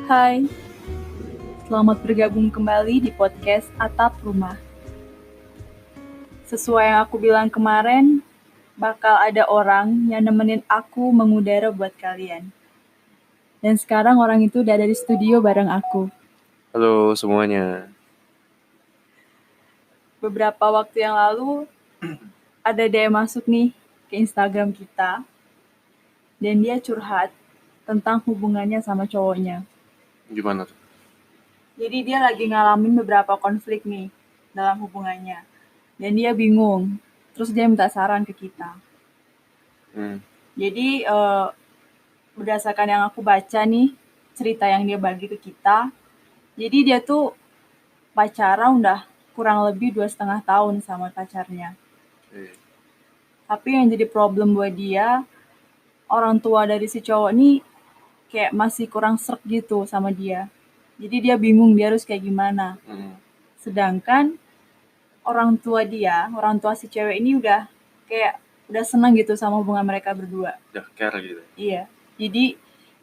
Hai, selamat bergabung kembali di podcast Atap Rumah. Sesuai yang aku bilang kemarin, bakal ada orang yang nemenin aku mengudara buat kalian. Dan sekarang orang itu udah ada di studio bareng aku. Halo semuanya. Beberapa waktu yang lalu, ada DM masuk nih ke Instagram kita. Dan dia curhat tentang hubungannya sama cowoknya. Gimana tuh? Jadi dia lagi ngalamin beberapa konflik nih dalam hubungannya. Dan dia bingung. Terus dia minta saran ke kita. Jadi berdasarkan yang aku baca nih, cerita yang dia bagi ke kita, jadi dia tuh pacaran udah kurang lebih 2,5 tahun sama pacarnya. Tapi yang jadi problem buat dia, orang tua dari si cowok nih kayak masih kurang sreg gitu sama dia. Jadi dia bingung dia harus kayak gimana. Sedangkan orang tua si cewek ini udah senang gitu sama hubungan mereka berdua. Udah care gitu. Iya.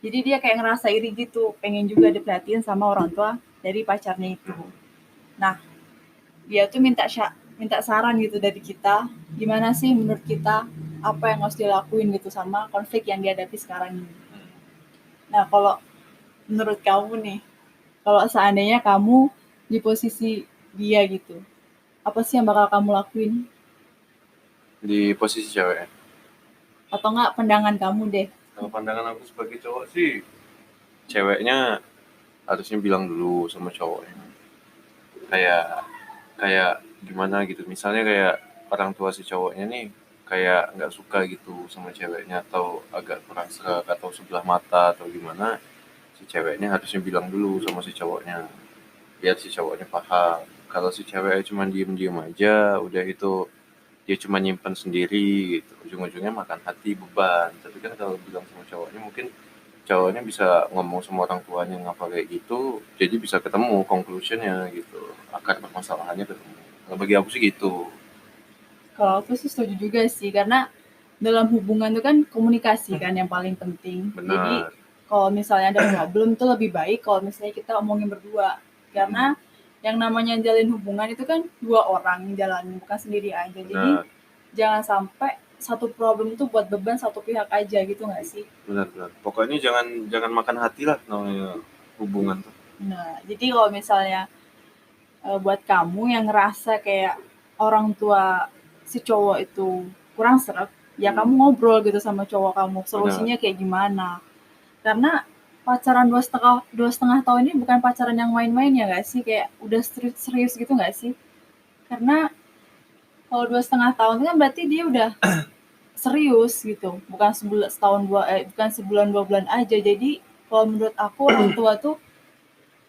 Jadi dia kayak ngerasa iri gitu, pengen juga diperhatiin sama orang tua dari pacarnya itu. Nah, dia tuh minta saran gitu dari kita, gimana sih menurut kita apa yang harus dilakuin gitu sama konflik yang dihadapi sekarang ini. Nah, kalau menurut kamu nih, kalau seandainya kamu di posisi dia gitu, apa sih yang bakal kamu lakuin? Di posisi cewek. Atau enggak pandangan kamu deh? Kalau pandangan aku sebagai cowok sih, ceweknya harusnya bilang dulu sama cowoknya. Kayak gimana gitu. Misalnya kayak orang tua si cowoknya nih kayak nggak suka gitu sama ceweknya atau agak kurang serak atau sebelah mata atau gimana, si ceweknya harusnya bilang dulu sama si cowoknya biar si cowoknya paham. Kalau si ceweknya cuma diem-diem aja, udah itu dia cuma nyimpen sendiri gitu, ujung-ujungnya makan hati, beban. Tapi kan kalau bilang sama cowoknya, mungkin cowoknya bisa ngomong sama orang tuanya ngapa kayak gitu, jadi bisa ketemu conclusionnya gitu, akar permasalahannya ketemu. Kalau bagi aku sih gitu. Kalau aku sih setuju juga sih, karena dalam hubungan itu kan komunikasi kan yang paling penting. Jadi Benar. kalau misalnya ada problem tuh lebih baik kalau misalnya kita omongin berdua. Karena yang namanya jalin hubungan itu kan dua orang yang jalanin, bukan sendiri aja. Jadi Benar. jangan sampai satu problem tuh buat beban satu pihak aja gitu nggak sih? Benar. Pokoknya jangan makan hati lah namanya hubungan tuh. Nah, jadi kalau misalnya buat kamu yang ngerasa kayak orang tua si cowok itu kurang sreg, ya kamu ngobrol gitu sama cowok kamu, solusinya kayak gimana. Karena pacaran 2,5 tahun ini bukan pacaran yang main-main ya nggak sih, kayak udah serius gitu nggak sih. Karena kalau 2,5 tahun kan berarti dia udah serius gitu, bukan bukan sebulan 2 bulan aja. Jadi kalau menurut aku orang tua tuh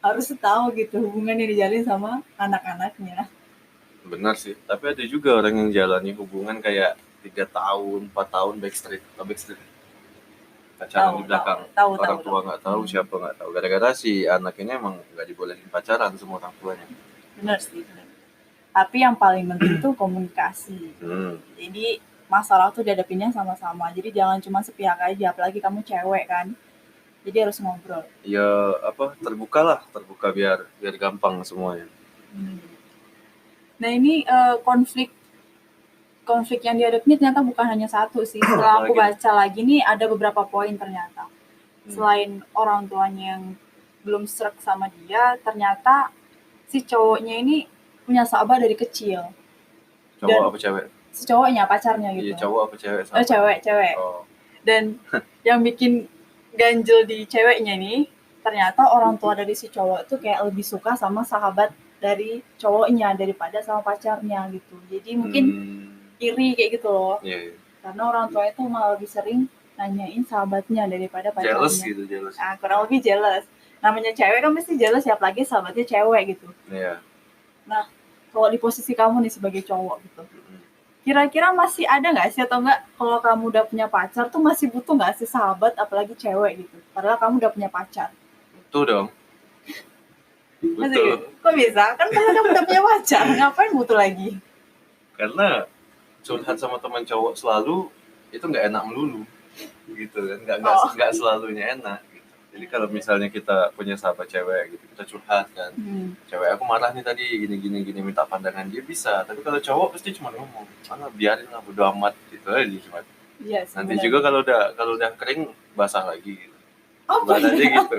harus tahu gitu hubungan yang dijalin sama anak-anaknya. Benar sih, tapi ada juga orang yang jalani hubungan kayak 3 tahun, 4 tahun backstreet pacaran di belakang. Orang tua nggak tahu, siapa nggak tahu. Gara-gara si anak ini emang nggak dibolehin pacaran sama orang tuanya. Benar sih, benar. Tapi yang paling penting tuh komunikasi. Jadi masalah tuh dihadapinnya sama-sama. Jadi jangan cuma sepihak aja, apalagi kamu cewek kan. Jadi harus ngobrol. Ya terbuka biar gampang semuanya. Nah ini konflik yang dihadapi ini ternyata bukan hanya satu sih. Setelah aku baca lagi nih ada beberapa poin ternyata. Selain orang tuanya yang belum sreg sama dia, ternyata si cowoknya ini punya sahabat dari kecil. Cowok apa cewek? Si cowoknya, pacarnya gitu. Iya, cowok apa cewek? Cewek. Oh. Dan yang bikin ganjel di ceweknya nih, ternyata orang tua dari si cowok itu kayak lebih suka sama sahabat dari cowoknya daripada sama pacarnya gitu. Jadi mungkin iri kayak gitu loh. Iya. Karena orang tua itu malah lebih sering nanyain sahabatnya daripada pacarnya. Jealous. Nah, kurang lebih jealous. Namanya cewek kan pasti jealous, siap lagi sahabatnya cewek gitu. Iya. Nah, kalau di posisi kamu nih sebagai cowok gitu, kira-kira masih ada nggak sih, atau enggak kalau kamu udah punya pacar tuh masih butuh nggak sih sahabat apalagi cewek gitu, padahal kamu udah punya pacar? Butuh dong. Betul. Kok bisa? Kan padahal kamu udah punya pacar, ngapain butuh lagi? Karena curhat sama teman cowok selalu itu nggak enak melulu gitu kan, nggak selalunya enak gitu. Jadi kalau misalnya kita punya sahabat cewek gitu, kita curhat kan, cewek aku marah nih tadi gini minta pandangan, dia bisa. Tapi kalau cowok pasti cuma ngomong, biarin lah, bodo amat gitu aja cuma. Iya sih, Nanti benar. juga kalau udah kering basah lagi gitu. Oh, Ibaratnya gitu.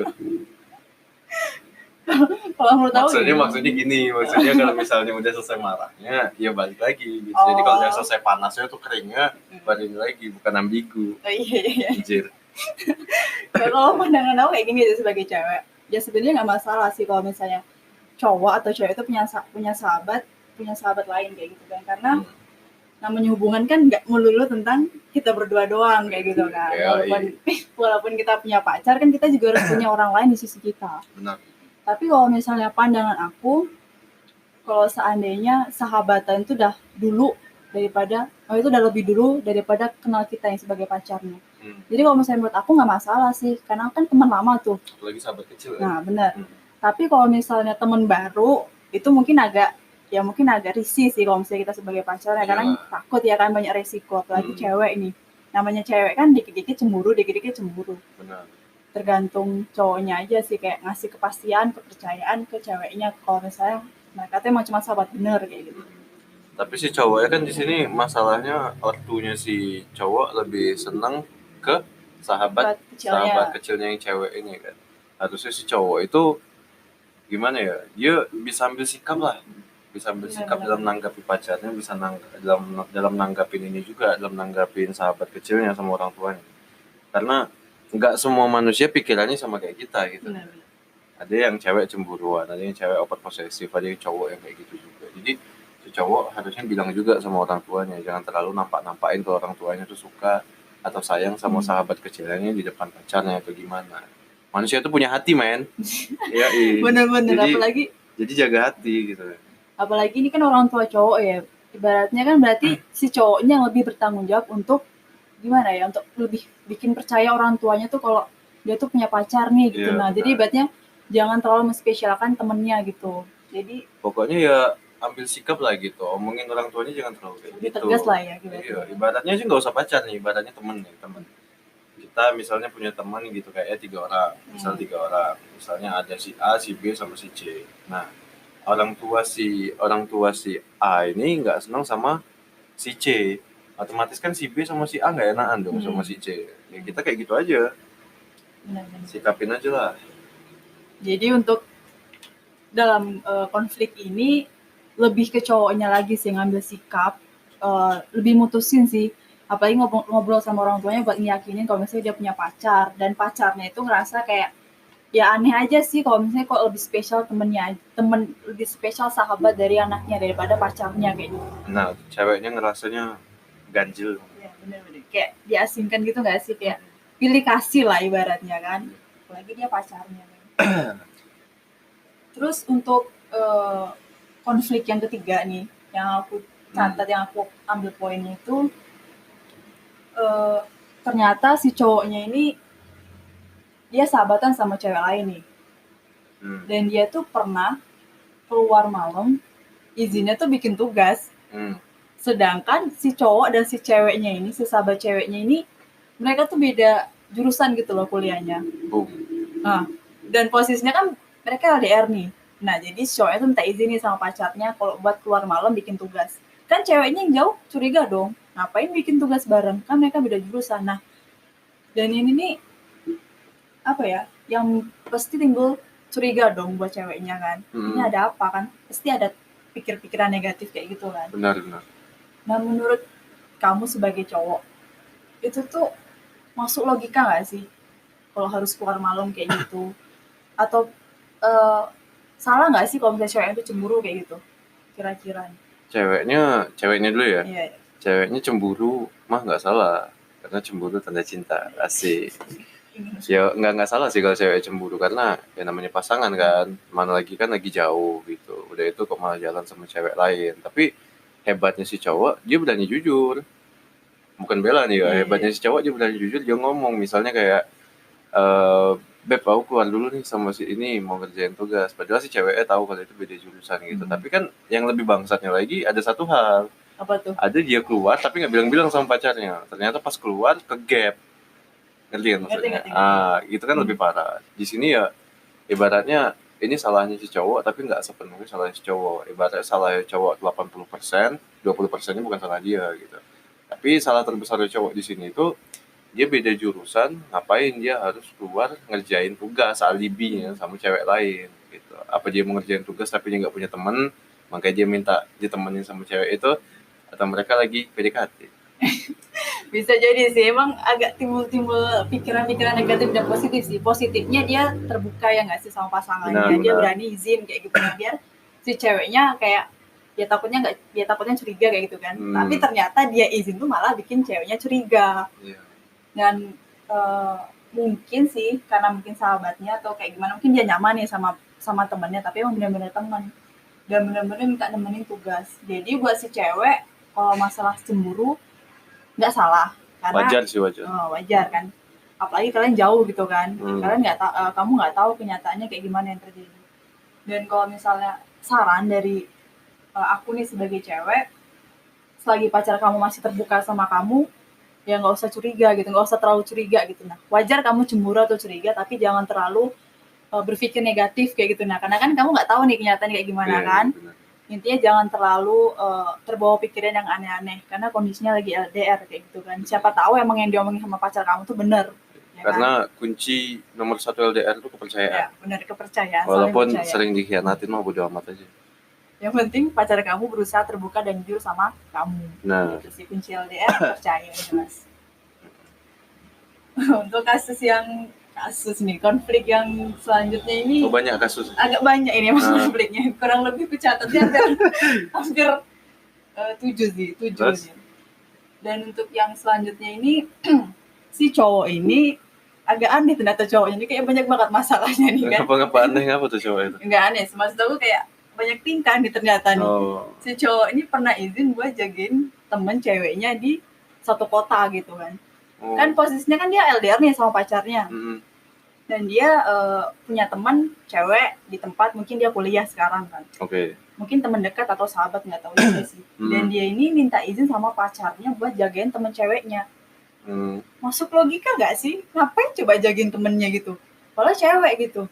kalau menurut aku Maksudnya gini, kalau misalnya udah selesai marahnya, ya balik lagi gitu. Jadi kalau udah selesai panasnya tuh keringnya, balik lagi, bukan ambigu. Oh, iya. Anjir. Kalau pandangan aku kayak gini sih sebagai cewek, ya sebenarnya nggak masalah sih kalau misalnya cowok atau cewek itu punya sahabat lain kayak gitu kan, karena namanya hubungan kan nggak melulu tentang kita berdua doang kayak gitu kan. Walaupun kita punya pacar kan kita juga harus punya orang lain di sisi kita. Benar. Tapi kalau misalnya pandangan aku, kalau seandainya sahabatan itu udah dulu itu udah lebih dulu daripada kenal kita yang sebagai pacarnya. Jadi kalau misalnya menurut aku nggak masalah sih, karena kan teman lama tuh. Apalagi sahabat kecil. Nah, benar. Tapi kalau misalnya teman baru, itu mungkin agak risih sih kalau misalnya kita sebagai pacarnya, karena takut ya kan, banyak resiko, apalagi cewek ini. Namanya cewek kan dikit-dikit cemburu. Benar. Tergantung cowoknya aja sih, kayak ngasih kepastian, kepercayaan ke ceweknya kalau misalnya mereka tuh emang cuma sahabat bener kayak gitu. Tapi si cowoknya kan di sini masalahnya ortunya si cowok lebih seneng ke sahabat kecilnya yang cewek ini kan. Harusnya si cowok itu gimana ya? Dia bisa ambil sikap lah. Bisa ambil sikap dalam menanggapi pacarnya, bisa dalam nanggapin ini juga, dalam nanggapin sahabat kecilnya sama orang tuanya. Karena nggak semua manusia pikirannya sama kayak kita gitu. Ada yang cewek cemburuan, ada yang cewek over posesif, ada yang cowok yang kayak gitu juga. Jadi si cowok harusnya bilang juga sama orang tuanya, jangan terlalu nampain ke orang tuanya tuh suka atau sayang sama sahabat kecilnya di depan pacarnya atau gimana. Manusia tuh punya hati, men. Iya. Bener-bener, jadi jaga hati gitu. Apalagi ini kan orang tua cowok ya, ibaratnya kan berarti si cowoknya yang lebih bertanggung jawab untuk gimana ya, untuk lebih bikin percaya orang tuanya tuh kalau dia tuh punya pacar nih gitu. Jadi ibaratnya jangan terlalu menspesialkan temennya gitu. Jadi pokoknya ya ambil sikap lah gitu, omongin orang tuanya jangan terlalu kayak gitu. Tegas lah ya gitu. Iya, ibaratnya sih nggak usah pacar nih, ibaratnya temen. Kita misalnya punya teman gitu kayak 3 orang, misalnya ada si A, si B, sama si C. Nah, orang tua si A ini nggak senang sama si C, otomatis kan si B sama si A nggak enakan dong sama si C. Ya kita kayak gitu aja. Sikapin aja lah. Jadi untuk dalam konflik ini lebih ke cowoknya lagi sih ngambil sikap, lebih mutusin sih, apalagi ngobrol sama orang tuanya buat ngiyakinin kalau misalnya dia punya pacar, dan pacarnya itu ngerasa kayak ya aneh aja sih kalau misalnya kok lebih spesial lebih spesial sahabat dari anaknya daripada pacarnya kayak gitu. Nah, ceweknya ngerasanya ganjil. Ya, bener-bener kayak diasingkan gitu nggak sih, kayak pilih kasih lah ibaratnya kan, apalagi dia pacarnya. Terus untuk konflik yang ketiga nih, yang aku catat, yang aku ambil poinnya itu, ternyata si cowoknya ini dia sahabatan sama cewek lain nih. Dan dia tuh pernah keluar malam, izinnya tuh bikin tugas. Sedangkan si cowok dan si ceweknya ini, si sahabat ceweknya ini, mereka tuh beda jurusan gitu loh kuliahnya. Nah, dan posisinya kan mereka LDR nih. Nah, jadi cowoknya tuh minta izin nih sama pacarnya kalau buat keluar malam bikin tugas. Kan ceweknya yang jauh curiga dong, ngapain bikin tugas bareng? Kan mereka beda jurusan. Nah, dan ini nih, apa ya, yang pasti timbul curiga dong buat ceweknya kan. Ini ada apa kan? Pasti ada pikir-pikiran negatif kayak gitu kan. Benar. Nah, menurut kamu sebagai cowok, itu tuh masuk logika nggak sih kalau harus keluar malam kayak gitu? Atau salah nggak sih kalau misalnya cewek itu cemburu kayak gitu kira-kira? Ceweknya dulu ya. Iya. Ceweknya cemburu mah nggak salah, karena cemburu tanda cinta. Asik. Ya nggak salah sih kalau cewek cemburu, karena ya namanya pasangan kan, mana lagi kan lagi jauh gitu, udah itu kok malah jalan sama cewek lain. Tapi hebatnya si cowok, dia berani jujur, bukan bela nih ya. Hebatnya si cowok, dia berani jujur, dia ngomong misalnya kayak Beb, aku keluar dulu nih sama si ini mau kerjain tugas. Padahal si ceweknya tahu kalau itu beda jurusan gitu. Tapi kan yang lebih bangsatnya lagi ada satu hal. Apa tuh? Ada dia keluar tapi nggak bilang-bilang sama pacarnya. Ternyata pas keluar ke gap. Ngerti kan maksudnya? Ngerti. Itu kan lebih parah. Di sini ya ibaratnya ini salahnya si cowok tapi nggak sepenuhnya salahnya si cowok. Ibaratnya salahnya cowok 80%, 20%-nya bukan salah dia gitu. Tapi salah terbesar dari cowok di sini itu dia beda jurusan, ngapain dia harus keluar ngerjain tugas alibinya sama cewek lain gitu. Apa dia mau ngerjain tugas tapi dia nggak punya teman, makanya dia minta ditemenin sama cewek itu, atau mereka lagi PDKT. Bisa jadi sih, emang agak timbul pikiran-pikiran negatif dan positif sih. Positifnya dia terbuka ya nggak sih sama pasangannya, dia berani izin kayak gitu, biar si ceweknya kayak takutnya curiga kayak gitu kan. Tapi ternyata dia izin tuh malah bikin ceweknya curiga. Dan mungkin sih karena mungkin sahabatnya atau kayak gimana, mungkin dia nyaman nih sama temennya, tapi emang benar-benar teman dan benar-benar minta nemenin tugas. Jadi buat si cewek kalau masalah cemburu nggak salah, karena wajar kan, apalagi kalian jauh gitu kan, kalian kamu nggak tahu kenyataannya kayak gimana yang terjadi. Dan kalau misalnya saran dari aku nih sebagai cewek, selagi pacar kamu masih terbuka sama kamu, ya nggak usah curiga gitu, nggak usah terlalu curiga gitu. Nah, wajar kamu cemburu atau curiga, tapi jangan terlalu berpikir negatif kayak gitu. Nah, karena kan kamu nggak tahu nih kenyataannya kayak gimana kan. Intinya jangan terlalu terbawa pikiran yang aneh-aneh, karena kondisinya lagi LDR kayak gitu kan. Siapa tahu emang yang diomongin sama pacar kamu tuh bener. Ya karena kan? Kunci nomor 1 LDR itu kepercayaan. Ya, bener, kepercayaan. Walaupun sering dikhianatin mah bodo amat aja. Yang penting pacar kamu berusaha terbuka dan jujur sama kamu. Nah, itu sih kunci LDR, percaya jelas. Untuk konflik yang selanjutnya ini banyak kasus. Agak banyak ini konfliknya. Kurang lebih kucatatnya hampir 7 sih. Dan untuk yang selanjutnya ini si cowok ini agak aneh ternyata cowoknya ini, kayak banyak banget masalahnya nih kan. Ngapa aneh, ngapa tuh cowok itu? Enggak aneh, maksud aku kayak banyak tingkah nih ternyata nih. Si cowok ini pernah izin buat jagain temen ceweknya di satu kota gitu kan. Kan posisinya kan dia LDR nih sama pacarnya. Dan dia punya teman cewek di tempat, mungkin dia kuliah sekarang kan. Mungkin teman dekat atau sahabat, nggak tahu juga sih. Dan dia ini minta izin sama pacarnya buat jagain teman ceweknya. Masuk logika nggak sih? Ngapain coba jagain temennya gitu? Padahal cewek gitu.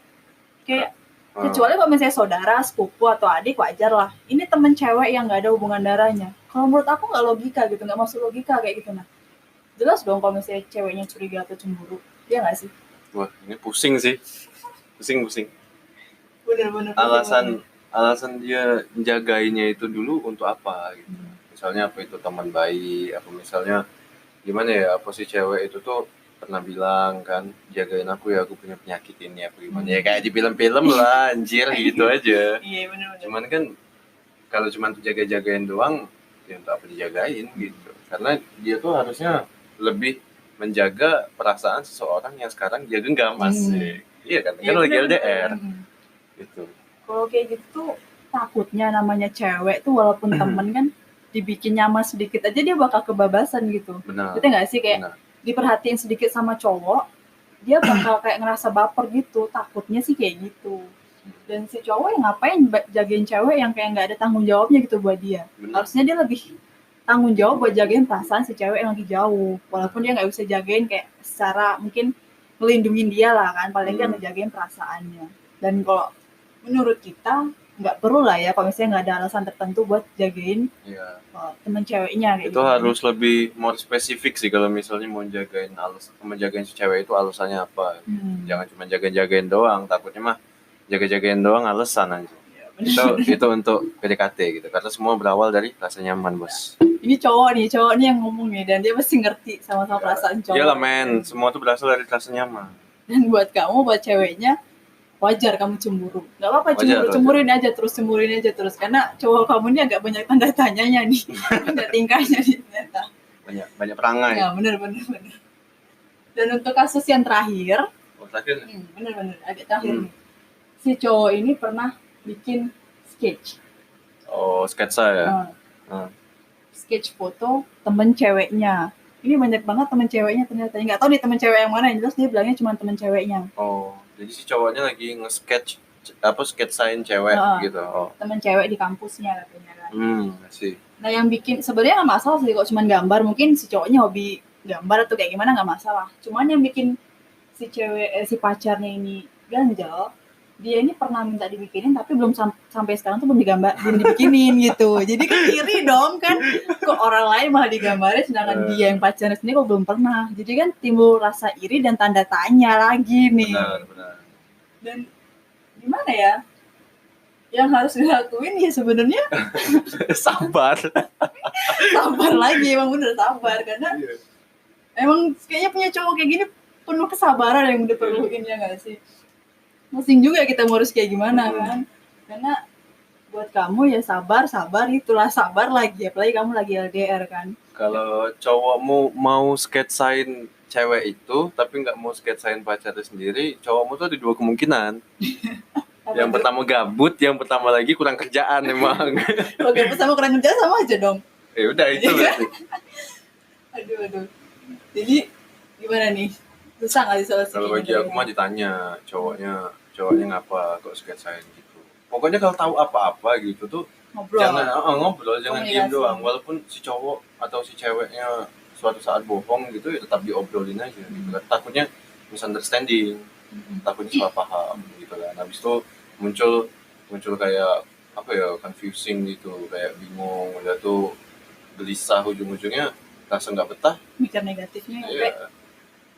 Kayak kecuali kalau misalnya saudara, sepupu atau adik wajar lah. Ini temen cewek yang nggak ada hubungan darahnya. Kalau menurut aku nggak logika gitu, nggak masuk logika kayak gitu. Nah, jelas dong kalau misalnya ceweknya curiga atau cemburu, dia nggak sih? Wah, ini pusing sih. Pusing. Bener-bener. Alasan dia menjagainya itu dulu untuk apa gitu. Misalnya apa itu teman baik, apa misalnya gimana ya, apa si cewek itu tuh pernah bilang kan, jagain aku ya, aku punya penyakit ini apa gimana. Ya kayak di film-film lah, anjir gitu aja. Iya bener. Cuman kan kalau cuma jaga-jagain doang, ya untuk apa dijagain gitu. Karena dia tuh harusnya lebih menjaga perasaan seseorang yang sekarang dia genggam, asik. Iya kan? Kan lagi LDR. Gitu. Kalau kayak gitu takutnya namanya cewek tuh walaupun temen kan dibikin nyaman sedikit aja dia bakal kebabasan gitu. Benar. Betul nggak sih, kayak diperhatiin sedikit sama cowok, dia bakal kayak ngerasa baper gitu. Takutnya sih kayak gitu. Dan si cowok yang ngapain jagain cewek yang kayak nggak ada tanggung jawabnya gitu buat dia. Harusnya dia lebih tanggung jawab buat jagain perasaan si cewek yang lagi jauh, walaupun dia nggak bisa jagain kayak secara mungkin melindungi dia lah kan, paling kan ngejagain perasaannya. Dan kalau menurut kita nggak perlu lah ya kalau misalnya nggak ada alasan tertentu buat jagain temen ceweknya kayak itu gitu. Harus lebih more spesifik sih kalau misalnya mau menjagain si cewek itu alasannya apa. Jangan cuma jagain doang, takutnya mah jagain doang alasan aja. Itu untuk PDKT gitu, karena semua berawal dari rasa nyaman, bos. Ini cowok nih yang ngomong nih, dan dia mesti ngerti sama perasaan cowok. Iyalah men, semua tuh berasal dari rasa nyaman. Dan buat kamu, buat ceweknya, wajar kamu cemburu. Gak apa-apa cemburuin aja terus, karena cowok kamu ini agak banyak tanda tanyanya nih, ada tingkahnya nih ternyata. Banyak perangai. Ya bener. Dan untuk kasus yang terakhir, bener agak terakhir nih. Si cowok ini pernah bikin sketch. Sketsa ya. Sketch foto temen ceweknya. Ini banyak banget temen ceweknya ternyata. Nggak tahu nih temen cewek yang mana, yang jelas dia bilangnya cuma temen ceweknya. Jadi si cowoknya lagi nge-sketch sketsain cewek gitu. Temen cewek di kampusnya katanya kan. Sih. Nah yang bikin sebenarnya nggak masalah sih kalau cuma gambar, mungkin si cowoknya hobi gambar atau kayak gimana nggak masalah. Cuman yang bikin si pacarnya ini ganjel, dia ini pernah minta dibikinin tapi belum sampai sekarang tuh belum dibikinin gitu. Jadi kan iri dong kan, kok orang lain malah digambarin sedangkan dia yang pacarnya sendiri kok belum pernah. Jadi kan timbul rasa iri dan tanda tanya lagi nih. Benar. Dan gimana ya? Yang harus dilakuin ya sebenarnya sabar lagi, emang bener sabar, karena emang kayaknya punya cowok kayak gini penuh kesabaran yang diperluin, ya nggak sih? Pusing juga kita ngurus kayak gimana kan, karena buat kamu ya sabar itulah, sabar lagi, apalagi kamu lagi LDR kan. Kalau cowokmu mau sketsain cewek itu tapi nggak mau sketsain pacarnya sendiri, cowokmu tuh ada dua kemungkinan. Yang pertama gabut, yang pertama lagi kurang kerjaan emang. Kalau gabut sama kurang kerjaan sama aja dong. Ya udah itu berarti. Aduh. Jadi gimana nih? Susah nggak disolusiin? Kalau bagi aku mah ditanya cowoknya ngapa kok sketsain gitu. Pokoknya kalau tahu apa-apa gitu tuh ngobrol. Jangan diem doang. Walaupun si cowok atau si ceweknya suatu saat bohong gitu ya tetap diobrolin aja gitu kan. Takutnya misunderstanding, takutnya salah paham gitu kan. Habis itu muncul kayak apa ya, confusing gitu, kayak bingung, udah tuh gelisah, ujung-ujungnya rasa nggak betah, mikir negatifnya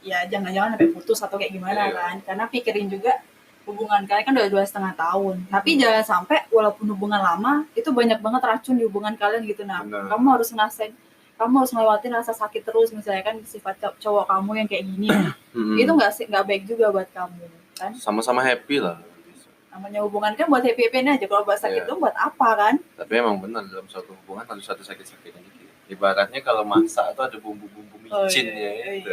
ya jangan-jangan sampai putus atau kayak gimana kan. Karena pikirin juga hubungan kalian kan udah 2,5 tahun, tapi jangan sampai walaupun hubungan lama itu banyak banget racun di hubungan kalian gitu. Kamu harus ngelewatin rasa sakit terus, misalnya kan sifat cowok kamu yang kayak gini itu nggak baik juga buat kamu kan. Sama-sama happy lah, namanya hubungan kan buat happy-happynya aja. Kalau buat sakit tuh buat apa kan? Tapi emang benar dalam suatu hubungan harus ada sakit-sakitnya gitu. Ibaratnya kalau masak itu ada bumbu-bumbu micinnya gitu.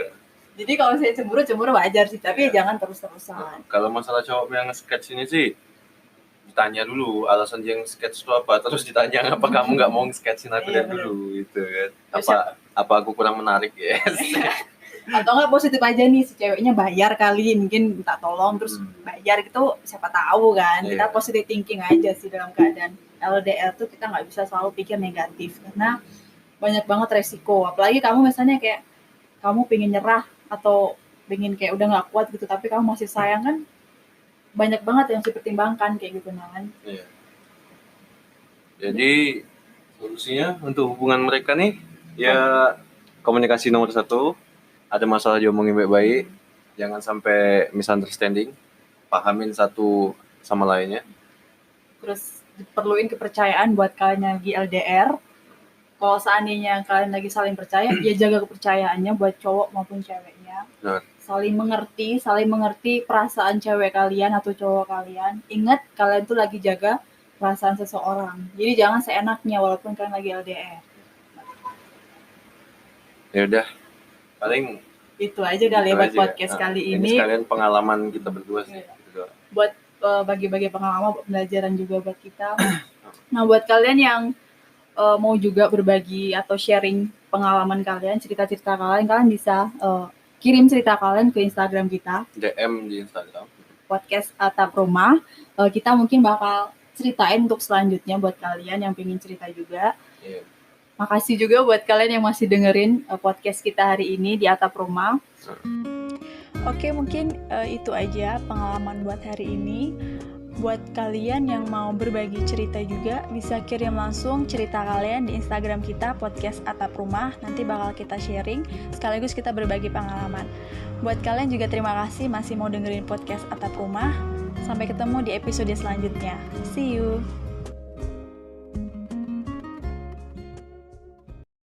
Jadi kalau saya cemburu wajar sih, tapi jangan terus-terusan. Kalau masalah cowok yang nge-sketch ini sih ditanya dulu alasan dia nge-sketch itu apa, terus ditanya apa kamu nggak mau nge-sketchin aku dulu gitu kan. Apa aku kurang menarik ya? Atau nggak positif aja nih, si ceweknya bayar kali, mungkin minta tolong terus bayar gitu, siapa tahu kan. Kita positive thinking aja sih dalam keadaan LDR tuh, kita nggak bisa selalu pikir negatif karena banyak banget resiko. Apalagi kamu misalnya kayak kamu pengen nyerah atau pengen kayak udah nggak kuat gitu tapi kamu masih sayang kan, banyak banget yang harus dipertimbangkan kayak gitu kan. Jadi solusinya untuk hubungan mereka nih ya komunikasi nomor 1. Ada masalah diomongin baik-baik, jangan sampai misunderstanding, pahamin satu sama lainnya. Terus perluin kepercayaan buat kalian yang lagi LDR. Kalau seandainya kalian lagi saling percaya, ya jaga kepercayaannya buat cowok maupun ceweknya. Saling mengerti perasaan cewek kalian atau cowok kalian. Ingat, kalian tuh lagi jaga perasaan seseorang. Jadi jangan seenaknya walaupun kalian lagi LDR. Ya udah, paling itu aja kali ya buat podcast kali ini. Ini sekalian pengalaman kita berdua sih. Buat bagi-bagi pengalaman, pembelajaran juga buat kita. Nah, buat kalian yang mau juga berbagi atau sharing pengalaman kalian, cerita-cerita kalian bisa kirim cerita kalian ke Instagram kita. DM di Instagram. Podcast Atap Rumah. Kita mungkin bakal ceritain untuk selanjutnya buat kalian yang pengen cerita juga. Makasih juga buat kalian yang masih dengerin podcast kita hari ini di Atap Rumah. Oke, mungkin itu aja pengalaman buat hari ini. Buat kalian yang mau berbagi cerita juga, bisa kirim langsung cerita kalian di Instagram kita, podcast Atap Rumah. Nanti bakal kita sharing, sekaligus kita berbagi pengalaman. Buat kalian juga terima kasih masih mau dengerin podcast Atap Rumah. Sampai ketemu di episode selanjutnya. See you!